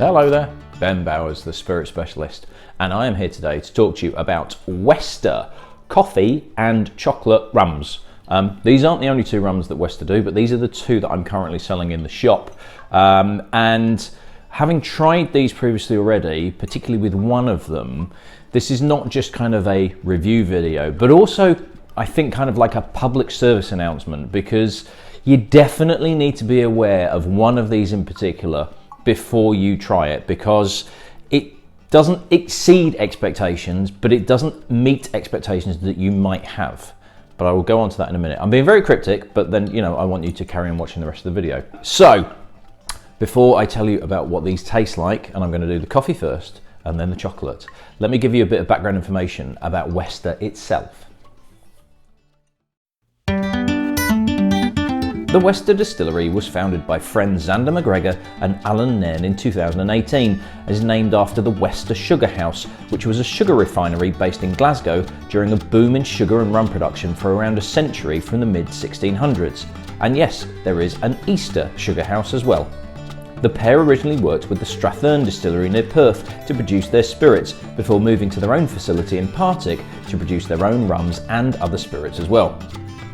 Hello there, Ben Bowers, the Spirit Specialist, and I am here today to talk to you about Wester Coffee and Chocolate Rums. These aren't the only two rums that Wester do, but these are the two that I'm currently selling in the shop. And having tried these previously already, particularly with one of them, this is not just kind of a review video, but also I think kind of like a public service announcement, because you definitely need to be aware of one of these in particular before you try it, because it doesn't exceed expectations, but it doesn't meet expectations that you might have. But I will go on to that in a minute. I'm being very cryptic, but then, you know, I want you to carry on watching the rest of the video. So, before I tell you about what these taste like, and I'm going to do the coffee first and then the chocolate, let me give you a bit of background information about Wester itself. The Wester Distillery was founded by friends Zander MacGregor and Allan Nairn in 2018, and is named after the Wester Sugar House, which was a sugar refinery based in Glasgow during a boom in sugar and rum production for around a century from the mid-1600s. And yes, there is an Easter sugar house as well. The pair originally worked with the Strathearn Distillery near Perth to produce their spirits, before moving to their own facility in Partick to produce their own rums and other spirits as well.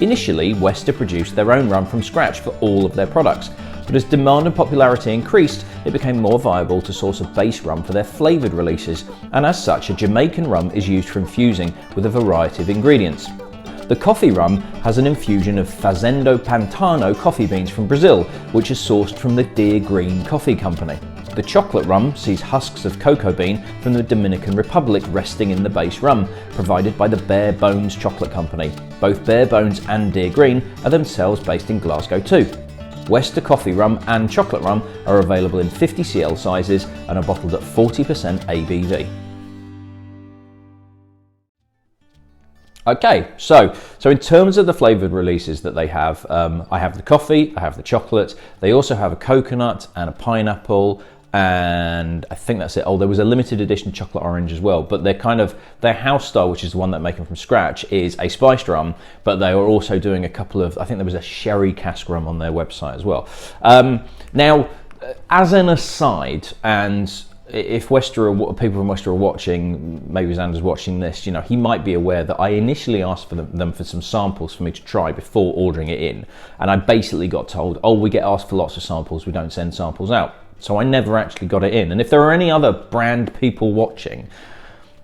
Initially, Wester produced their own rum from scratch for all of their products, but as demand and popularity increased, it became more viable to source a base rum for their flavoured releases, and as such a Jamaican rum is used for infusing with a variety of ingredients. The Coffee Rum has an infusion of Fazendo Pantano coffee beans from Brazil, which is sourced from the Deer Green Coffee Company. The Chocolate Rum sees husks of cocoa bean from the Dominican Republic resting in the base rum, provided by the Bare Bones Chocolate Company. Both Bare Bones and Deer Green are themselves based in Glasgow too. Wester Coffee Rum and Chocolate Rum are available in 50cl sizes and are bottled at 40% ABV. Okay, so in terms of the flavoured releases that they have, I have the coffee, I have the chocolate, they also have a coconut and a pineapple, and I think that's it. Oh, there was a limited edition chocolate orange as well, but their house style, which is the one that make them from scratch, is a spiced rum, but they are also doing a couple of, I think there was a sherry cask rum on their website as well. Now, as an aside, and if people from Wester are watching, maybe Zander's watching this, you know, he might be aware that I initially asked for them for some samples for me to try before ordering it in, and I basically got told, oh, we get asked for lots of samples, we don't send samples out. So I never actually got it in. And if there are any other brand people watching,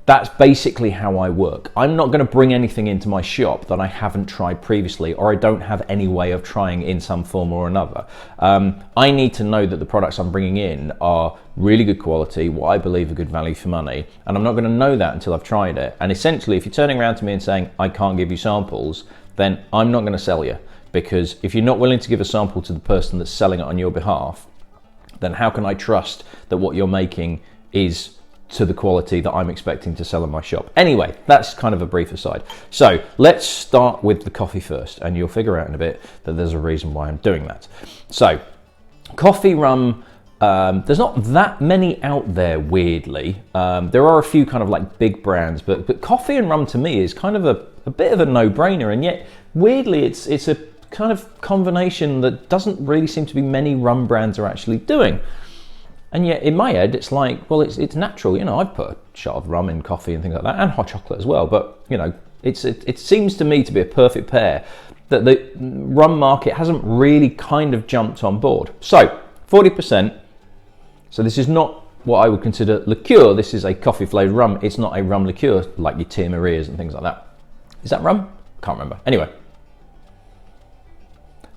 that's basically how I work. I'm not going to bring anything into my shop that I haven't tried previously, or I don't have any way of trying in some form or another. I need to know that the products I'm bringing in are really good quality, what I believe are good value for money, and I'm not going to know that until I've tried it. And essentially, if you're turning around to me and saying, I can't give you samples, then I'm not going to sell you. Because if you're not willing to give a sample to the person that's selling it on your behalf, then how can I trust that what you're making is to the quality that I'm expecting to sell in my shop? Anyway, that's kind of a brief aside. So let's start with the coffee first, and you'll figure out in a bit that there's a reason why I'm doing that. So, Coffee Rum, there's not that many out there, weirdly. There are a few kind of like big brands, but coffee and rum to me is kind of a bit of a no-brainer, and yet weirdly it's a kind of combination that doesn't really seem to be many rum brands are actually doing. And yet in my head it's like, well, it's natural, you know, I've put a shot of rum in coffee and things like that, and hot chocolate as well, but you know, it seems to me to be a perfect pair that the rum market hasn't really kind of jumped on board. So 40%, so this is not what I would consider liqueur, this is a coffee flavoured rum. It's not a rum liqueur like your Tia Maria's and things like that. Is that rum? Can't remember. Anyway,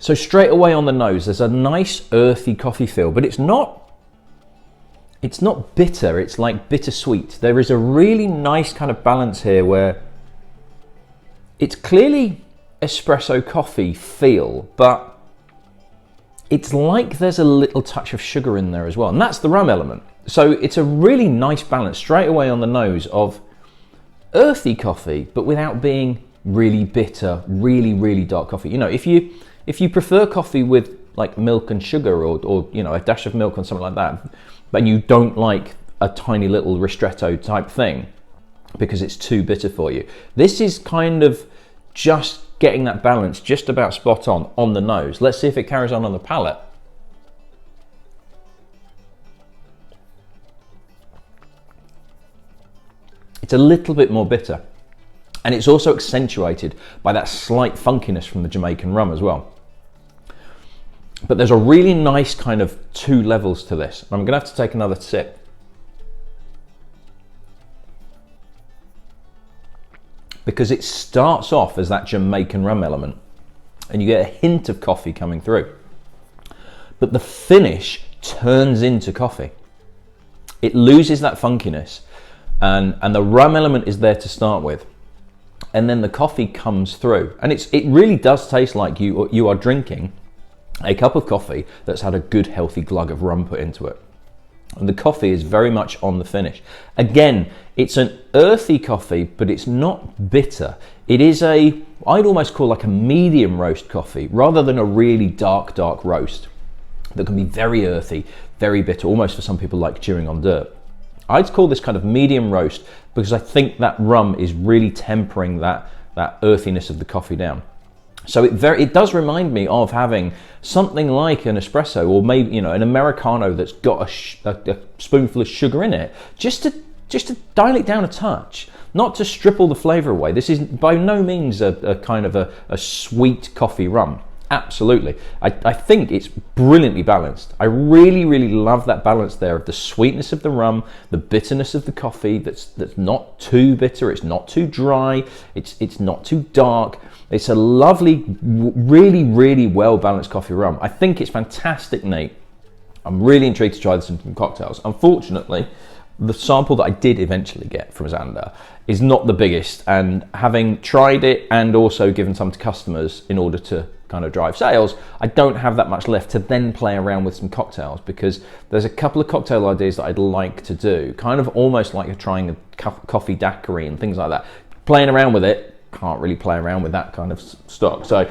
so straight away on the nose, there's a nice earthy coffee feel, but it's not bitter, it's like bittersweet. There is a really nice kind of balance here where it's clearly espresso coffee feel, but it's like there's a little touch of sugar in there as well, and that's the rum element. So it's a really nice balance straight away on the nose of earthy coffee, but without being really bitter, really dark coffee. You know, if you prefer coffee with like milk and sugar, or you know, a dash of milk and something like that, but you don't like a tiny little ristretto type thing because it's too bitter for you, this is kind of just getting that balance just about spot on the nose. Let's see if it carries on the palate. It's a little bit more bitter. And it's also accentuated by that slight funkiness from the Jamaican rum as well. But there's a really nice kind of two levels to this. I'm gonna have to take another sip. Because it starts off as that Jamaican rum element and you get a hint of coffee coming through. But the finish turns into coffee. It loses that funkiness and the rum element is there to start with. And then the coffee comes through. And it really does taste like you are drinking a cup of coffee that's had a good healthy glug of rum put into it. And the coffee is very much on the finish. Again, it's an earthy coffee, but it's not bitter. It is I'd almost call like a medium roast coffee, rather than a really dark roast that can be very earthy, very bitter, almost for some people like chewing on dirt. I'd call this kind of medium roast because I think that rum is really tempering that earthiness of the coffee down. So it does remind me of having something like an espresso, or maybe, you know, an Americano that's got a spoonful of sugar in it, just to dial it down a touch, not to strip all the flavour away. This is by no means a kind of a sweet coffee rum. Absolutely. I think it's brilliantly balanced. I really, really love that balance there of the sweetness of the rum, the bitterness of the coffee that's not too bitter, it's not too dry, it's not too dark. It's a lovely, really, really well balanced coffee rum. I think it's fantastic, Nate. I'm really intrigued to try this in some cocktails. Unfortunately, the sample that I did eventually get from Zander is not the biggest, and having tried it and also given some to customers in order to kind of drive sales, I don't have that much left to then play around with some cocktails, because there's a couple of cocktail ideas that I'd like to do, kind of almost like you're trying a coffee daiquiri and things like that. Playing around with it, can't really play around with that kind of stock, so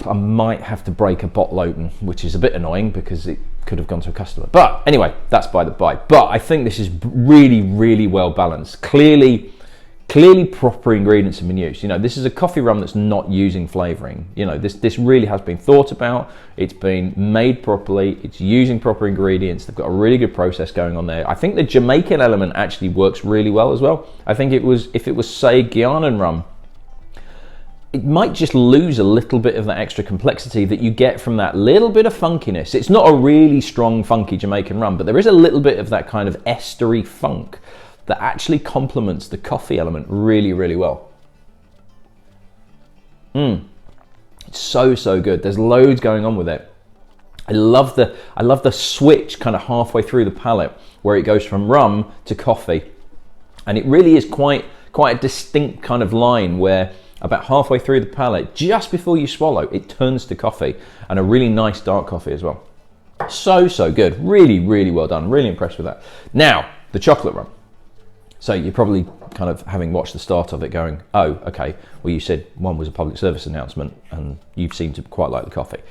I might have to break a bottle open, which is a bit annoying because it could have gone to a customer. But anyway, that's by the by. But I think this is really, really well balanced. Clearly proper ingredients have been used. You know, this is a coffee rum that's not using flavouring. You know, this really has been thought about. It's been made properly. It's using proper ingredients. They've got a really good process going on there. I think the Jamaican element actually works really well as well. I think if it was, say, Guianan rum, it might just lose a little bit of that extra complexity that you get from that little bit of funkiness. It's not a really strong, funky Jamaican rum, but there is a little bit of that kind of estery funk that actually complements the coffee element really, really well. It's so good. There's loads going on with it. I love the switch kind of halfway through the palate where it goes from rum to coffee, and it really is quite a distinct kind of line where about halfway through the palate, just before you swallow, it turns to coffee, and a really nice dark coffee as well. So good. Really, really well done. Really impressed with that. Now, the chocolate rum. So you're probably kind of, having watched the start of it, going, oh, okay, well, you said one was a public service announcement and you seem to quite like the coffee.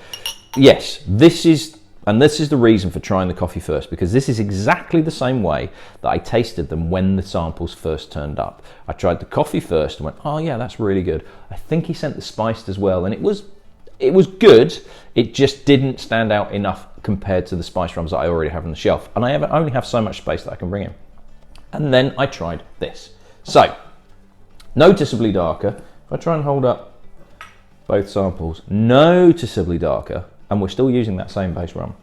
Yes, this is the reason for trying the coffee first, because this is exactly the same way that I tasted them when the samples first turned up. I tried the coffee first and went, oh yeah, that's really good. I think he sent the spiced as well, and it was good. It just didn't stand out enough compared to the spice rums that I already have on the shelf, and I only have so much space that I can bring in. And then I tried this. So, noticeably darker. If I try and hold up both samples, noticeably darker, and we're still using that same base rum.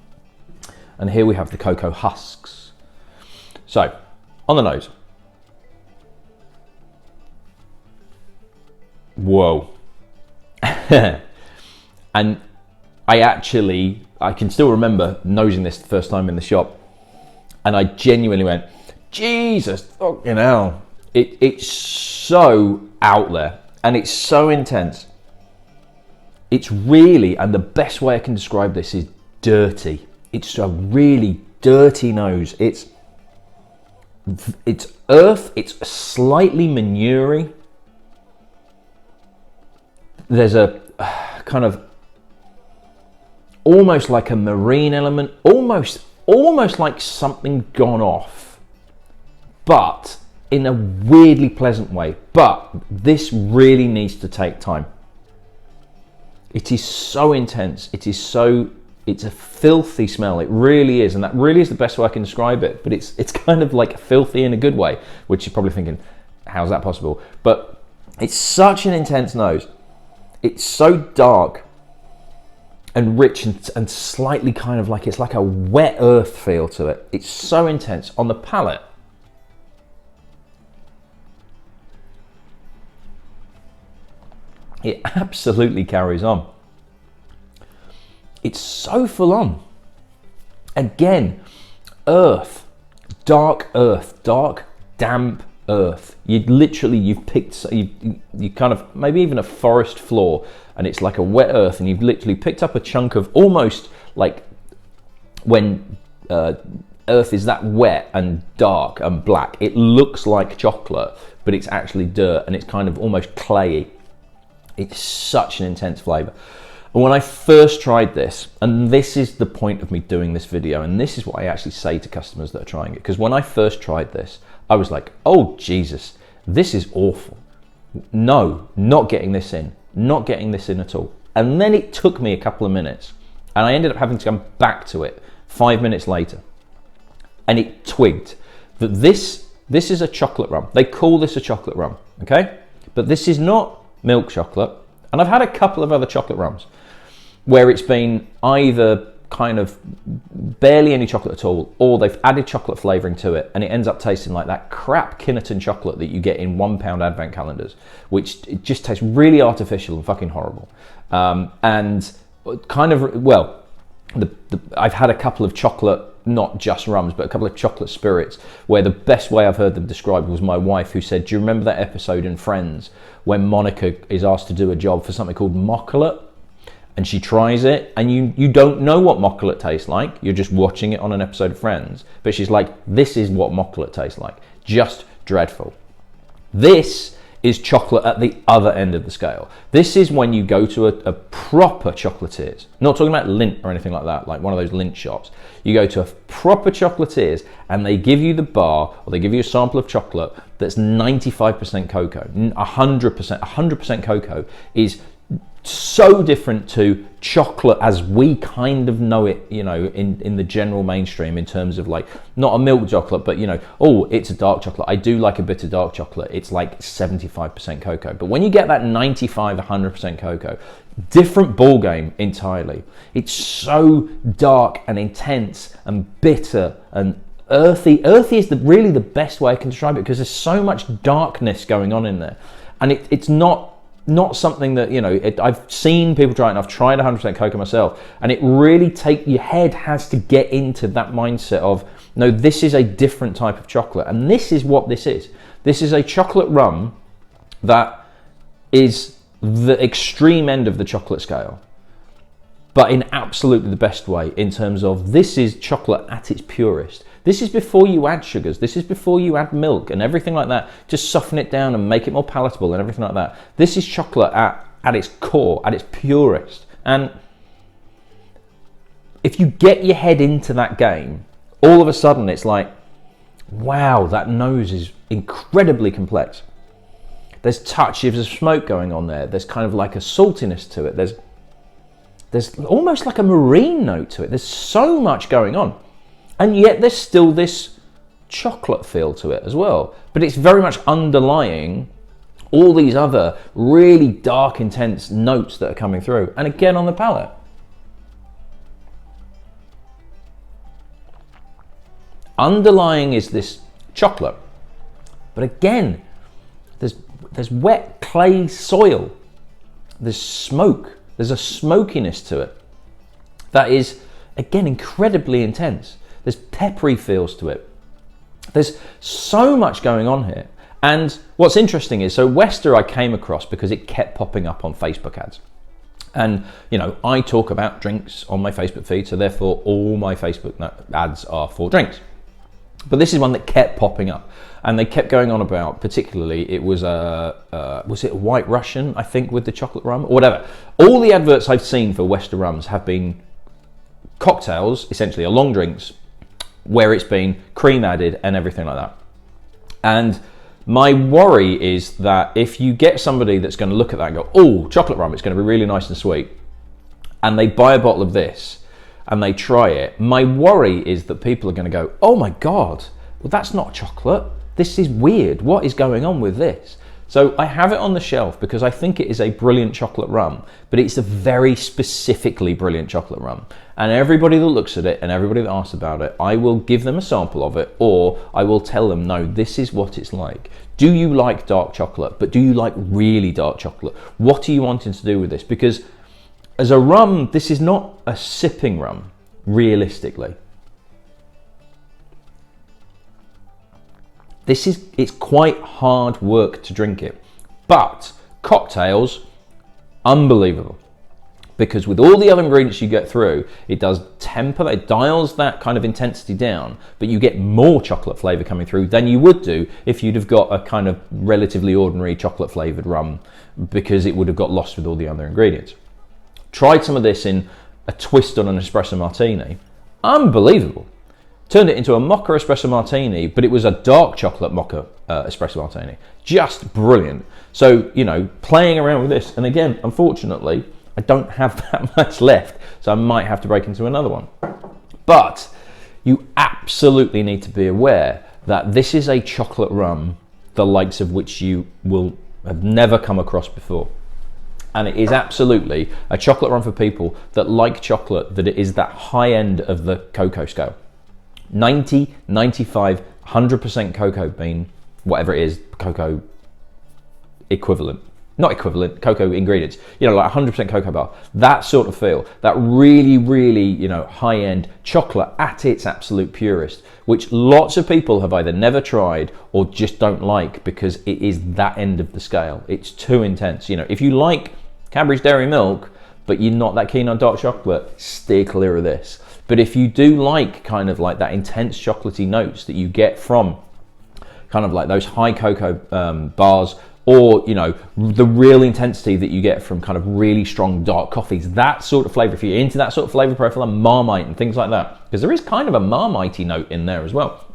And here we have the cocoa husks. So, on the nose. Whoa. And I can still remember nosing this the first time in the shop, and I genuinely went, Jesus fucking hell. It's so out there, and it's so intense. It's really, and the best way I can describe this is dirty. It's a really dirty nose. It's earth, it's slightly manure-y. There's a kind of almost like a marine element, almost like something gone off, but in a weirdly pleasant way. But this really needs to take time. It is so intense, it is so it's a filthy smell. It really is, and that really is the best way I can describe it. But it's kind of like filthy in a good way, which you're probably thinking, how's that possible? But it's such an intense nose. It's so dark and rich and slightly kind of like, it's like a wet earth feel to it. It's so intense on the palate. It absolutely carries on. It's so full on. Again, earth, dark, damp earth. You've picked, you kind of, maybe even a forest floor, and it's like a wet earth, and you've literally picked up a chunk of, almost like when earth is that wet and dark and black, it looks like chocolate, but it's actually dirt, and it's kind of almost clayey. It's such an intense flavour. And when I first tried this, and this is the point of me doing this video, and this is what I actually say to customers that are trying it, because when I first tried this, I was like, oh Jesus, this is awful. No, not getting this in, not getting this in at all. And then it took me a couple of minutes, and I ended up having to come back to it 5 minutes later, and it twigged that this is a chocolate rum. They call this a chocolate rum, okay? But this is not milk chocolate. And I've had a couple of other chocolate rums where it's been either kind of barely any chocolate at all, or they've added chocolate flavouring to it, and it ends up tasting like that crap Kinnerton chocolate that you get in £1 advent calendars, which it just tastes really artificial and fucking horrible. And kind of, well, I've had a couple of chocolate, not just rums, but a couple of chocolate spirits, where the best way I've heard them described was my wife, who said, do you remember that episode in Friends when Monica is asked to do a job for something called mocklet? And she tries it, and you don't know what mocklet tastes like. You're just watching it on an episode of Friends. But she's like, this is what mocklet tastes like. Just dreadful. This is chocolate at the other end of the scale. This is when you go to a proper chocolatier's. Not talking about Lindt or anything like that, like one of those Lindt shops. You go to a proper chocolatier's, and they give you the bar, or they give you a sample of chocolate that's 95% cocoa. 100% cocoa is so different to chocolate as we kind of know it, you know, in the general mainstream, in terms of like, not a milk chocolate, but you know, oh, it's a dark chocolate. I do like a bit of dark chocolate. It's like 75% cocoa. But when you get that 95, 100% cocoa, different ball game entirely. It's so dark and intense and bitter and earthy. Earthy is really the best way I can describe it, because there's so much darkness going on in there. And it's not something that, you know, I've seen people try it, and I've tried 100% cocoa myself, and it really your head has to get into that mindset of, no, this is a different type of chocolate, and this is what this is. This is a chocolate rum that is the extreme end of the chocolate scale, but in absolutely the best way, in terms of, this is chocolate at its purest. This is before you add sugars. This is before you add milk and everything like that, just soften it down and make it more palatable and everything like that. This is chocolate at its core, at its purest. And if you get your head into that game, all of a sudden it's like, wow, that nose is incredibly complex. There's touches of smoke going on there. There's kind of like a saltiness to it. There's almost like a marine note to it. There's so much going on. And yet there's still this chocolate feel to it as well. But it's very much underlying all these other really dark, intense notes that are coming through. And again, on the palate. Underlying is this chocolate. But again, there's wet clay soil. There's smoke. There's a smokiness to it that is, again, incredibly intense. There's peppery feels to it. There's so much going on here. And what's interesting is, so Wester I came across because it kept popping up on Facebook ads. And, you know, I talk about drinks on my Facebook feed, so therefore all my Facebook ads are for drinks. But this is one that kept popping up. And they kept going on about, particularly, it was was it a White Russian, I think, with the chocolate rum, or whatever. All the adverts I've seen for Wester rums have been cocktails, essentially, or long drinks, where it's been cream added and everything like that. And my worry is that if you get somebody that's going to look at that and go, oh, chocolate rum, it's going to be really nice and sweet, and they buy a bottle of this, and they try it, my worry is that people are going to go, oh my God, well, that's not chocolate. This is weird. What is going on with this? So I have it on the shelf because I think it is a brilliant chocolate rum, but it's a very specifically brilliant chocolate rum. And everybody that looks at it and everybody that asks about it, I will give them a sample of it, or I will tell them, no, this is what it's like. Do you like dark chocolate? But do you like really dark chocolate? What are you wanting to do with this? Because as a rum, this is not a sipping rum, realistically. It's quite hard work to drink it, but cocktails, unbelievable. Because with all the other ingredients you get through, it does temper, it dials that kind of intensity down, but you get more chocolate flavor coming through than you would do if you'd have got a kind of relatively ordinary chocolate flavored rum, because it would have got lost with all the other ingredients. Tried some of this in a twist on an espresso martini, unbelievable. Turned it into a mocha espresso martini, but it was a dark chocolate mocha espresso martini. Just brilliant. So, you know, playing around with this, and again, unfortunately, I don't have that much left, so I might have to break into another one. But you absolutely need to be aware that this is a chocolate rum, the likes of which you will have never come across before. And it is absolutely a chocolate rum for people that like chocolate, that it is that high end of the cocoa scale. 90, 95, 100% cocoa bean, whatever it is, cocoa equivalent. Not equivalent, cocoa ingredients. You know, like 100% cocoa bar. That sort of feel. That really, really, you know, high-end chocolate at its absolute purest, which lots of people have either never tried or just don't like because it is that end of the scale. It's too intense. You know, if you like Cadbury's Dairy Milk, but you're not that keen on dark chocolate, steer clear of this. But if you do like kind of like that intense chocolatey notes that you get from kind of like those high cocoa bars, or, you know, the real intensity that you get from kind of really strong dark coffees, that sort of flavor, if you're into that sort of flavor profile, and Marmite and things like that, because there is kind of a Marmite-y note in there as well,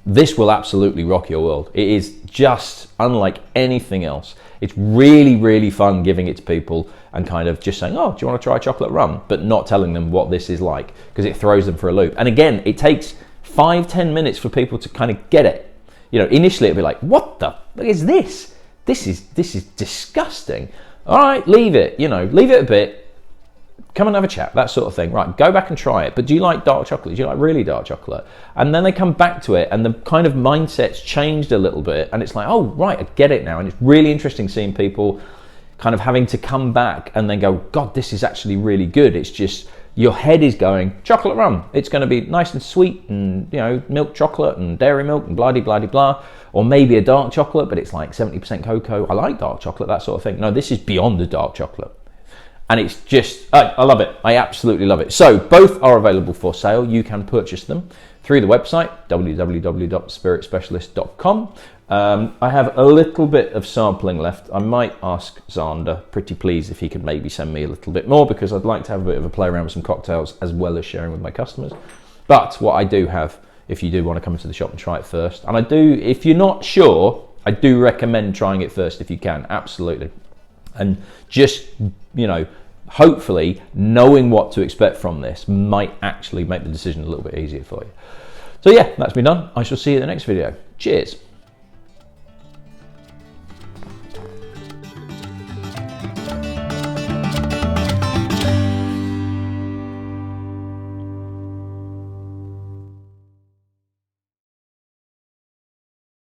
this will absolutely rock your world. It is just unlike anything else. It's really, really fun giving it to people and kind of just saying, oh, do you want to try chocolate rum? But not telling them what this is like, because it throws them for a loop. And again, it takes 5-10 minutes for people to kind of get it. You know, initially it'll be like, what the fuck is this? This is disgusting. All right, leave it, you know, leave it a bit. Come and have a chat, that sort of thing. Right, go back and try it. But do you like dark chocolate? Do you like really dark chocolate? And then they come back to it and the kind of mindset's changed a little bit. And it's like, oh, right, I get it now. And it's really interesting seeing people kind of having to come back and then go, God, this is actually really good. It's just, your head is going, chocolate rum. It's going to be nice and sweet and, you know, milk chocolate and dairy milk and blah-de-blah-de-blah. Or maybe a dark chocolate, but it's like 70% cocoa. I like dark chocolate, that sort of thing. No, this is beyond the dark chocolate. And it's just, I love it. I absolutely love it. So both are available for sale. You can purchase them through the website, www.spiritspecialist.com. I have a little bit of sampling left. I might ask Zander, pretty please, if he could maybe send me a little bit more, because I'd like to have a bit of a play around with some cocktails as well as sharing with my customers. But what I do have, if you do want to come into the shop and try it first, and I do, if you're not sure, I do recommend trying it first if you can, absolutely. And just, you know, hopefully knowing what to expect from this might actually make the decision a little bit easier for you. So yeah, that's me done. I shall see you in the next video. Cheers.